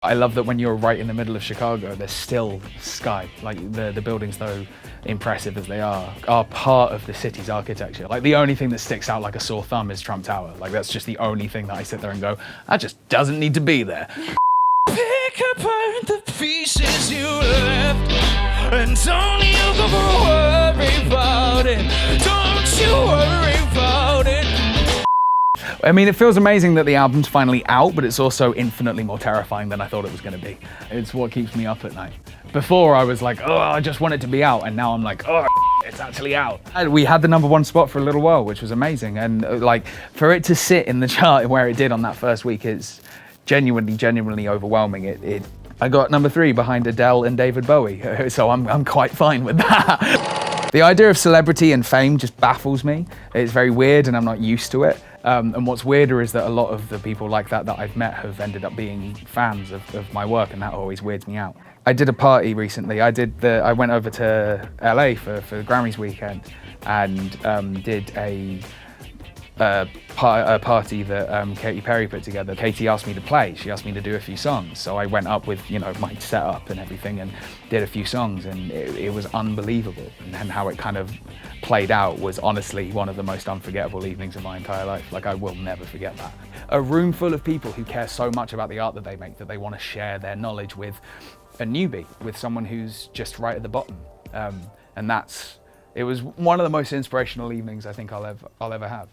I love that when you're right in the middle of Chicago, there's still sky. Like the buildings, though impressive as they are part of the city's architecture. Like the only thing that sticks out like a sore thumb is Trump Tower. Like that's just the only thing that I sit there and go, that just doesn't need to be there. Pick apart the pieces you left, and don't you go worry about it. Don't you worry about it. I mean, it feels amazing that the album's finally out, but it's also infinitely more terrifying than I thought it was going to be. It's what keeps me up at night. Before I was like, oh, I just want it to be out, and now I'm like, oh, it's actually out. And we had the #1 spot for a little while, which was amazing, and like for it to sit in the chart where it did on that first week is genuinely overwhelming. I got #3 behind Adele and David Bowie, so I'm quite fine with that. The idea of celebrity and fame just baffles me. It's very weird and I'm not used to it. And what's weirder is that a lot of the people like that I've met have ended up being fans of my work, and that always weirds me out. I did a party recently. I went over to LA for the Grammys weekend and did a party that Katy Perry put together. Katy asked me to play. She asked me to do a few songs. So I went up with, my setup and everything and did a few songs, and it was unbelievable. And how it kind of played out was honestly one of the most unforgettable evenings of my entire life. Like I will never forget that. A room full of people who care so much about the art that they make that they want to share their knowledge with a newbie, with someone who's just right at the bottom. And it was one of the most inspirational evenings I think I'll ever have.